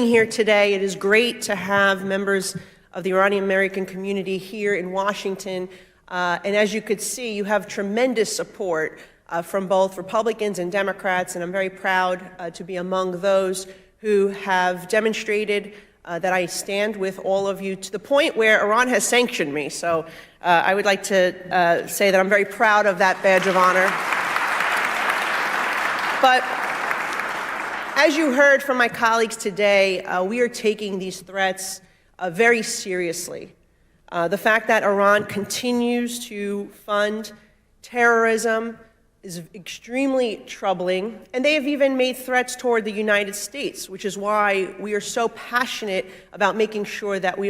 Here today. It is great to have members of the Iranian American community here in Washington. And as you could see, you have tremendous support from both Republicans and Democrats, and I'm very proud to be among those who have demonstrated that I stand with all of you to the point where Iran has sanctioned me. So I would like to say that I'm very proud of that badge of honor. But as you heard from my colleagues today, we are taking these threats very seriously. The fact that Iran continues to fund terrorism is extremely troubling, and they have even made threats toward the United States, which is why we are so passionate about making sure that we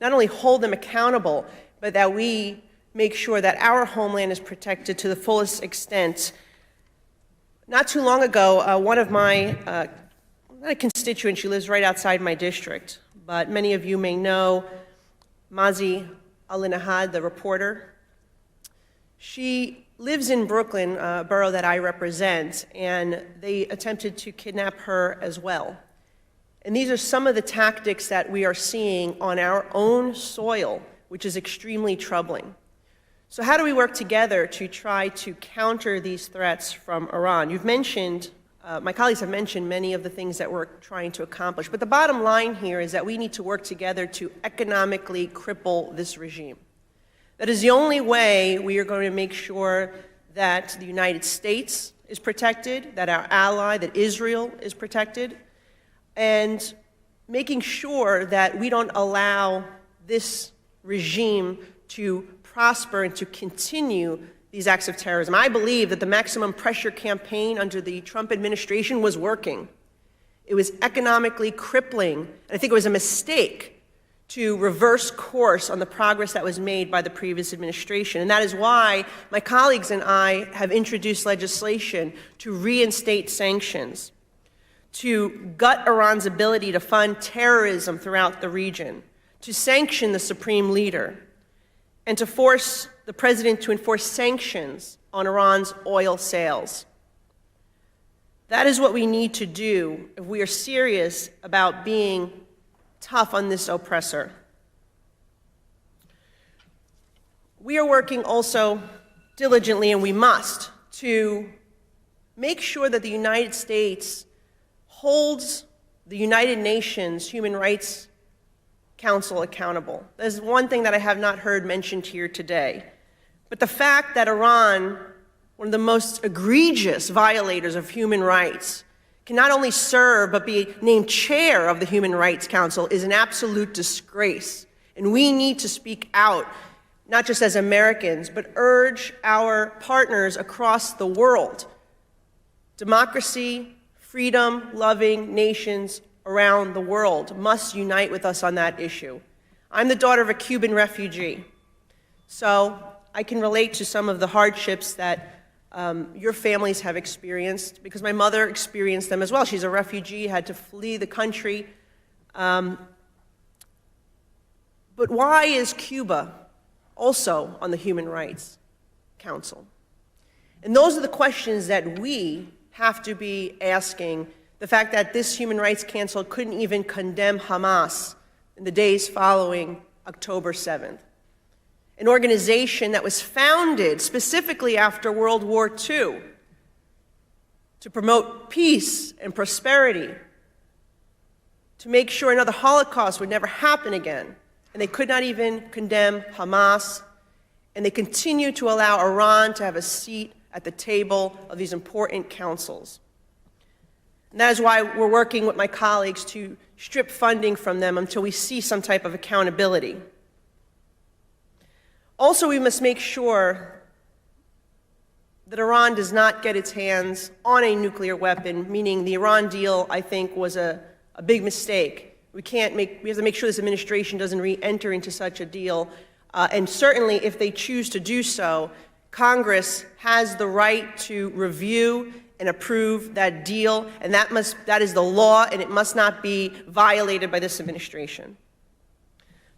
not only hold them accountable, but that we make sure that our homeland is protected to the fullest extent. Not too long ago, one of my, not a constituent, she lives right outside my district, but many of you may know Mazi Al-Nahad, the reporter. She lives in Brooklyn, a borough that I represent, and they attempted to kidnap her as well. And these are some of the tactics that we are seeing on our own soil, which is extremely troubling. So how do we work together to try to counter these threats from Iran? You've mentioned, my colleagues have mentioned many of the things that we're trying to accomplish, but the bottom line here is that we need to work together to economically cripple this regime. That is the only way we are going to make sure that the United States is protected, that our ally, that Israel is protected, and making sure that we don't allow this regime to prosper and to continue these acts of terrorism. I believe that the maximum pressure campaign under the Trump administration was working. It was economically crippling, and I think it was a mistake to reverse course on the progress that was made by the previous administration. And that is why my colleagues and I have introduced legislation to reinstate sanctions, to gut Iran's ability to fund terrorism throughout the region, to sanction the supreme leader, and to force the president to enforce sanctions on Iran's oil sales. That is what we need to do if we are serious about being tough on this oppressor. We are working also diligently, and we must, to make sure that the United States holds the United Nations Human Rights Council accountable. There's one thing that I have not heard mentioned here today. But the fact that Iran, one of the most egregious violators of human rights, can not only serve but be named chair of the Human Rights Council is an absolute disgrace. And we need to speak out, not just as Americans, but urge our partners across the world. Democracy, freedom-loving nations around the world must unite with us on that issue. I'm the daughter of a Cuban refugee, so I can relate to some of the hardships that your families have experienced, because my mother experienced them as well. She's a refugee, had to flee the country. But why is Cuba also on the Human Rights Council? And those are the questions that we have to be asking. The fact that this Human Rights Council couldn't even condemn Hamas in the days following October 7th. An organization that was founded specifically after World War II to promote peace and prosperity, to make sure another Holocaust would never happen again. And they could not even condemn Hamas, and they continue to allow Iran to have a seat at the table of these important councils. And that is why we're working with my colleagues to strip funding from them until we see some type of accountability. Also, we must make sure that Iran does not get its hands on a nuclear weapon, meaning the Iran deal, I think, was a big mistake. We have to make sure this administration doesn't re-enter into such a deal. And certainly, if they choose to do so, Congress has the right to review and approve that deal, and that is the law, and it must not be violated by this administration.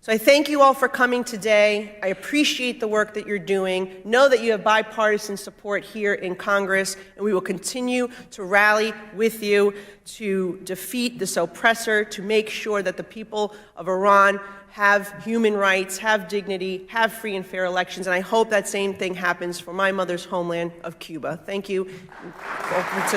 So I thank you all for coming today. I appreciate the work that you're doing. Know that you have bipartisan support here in Congress, and we will continue to rally with you to defeat this oppressor, to make sure that the people of Iran have human rights, have dignity, have free and fair elections. And I hope that same thing happens for my mother's homeland of Cuba. Thank you for participating.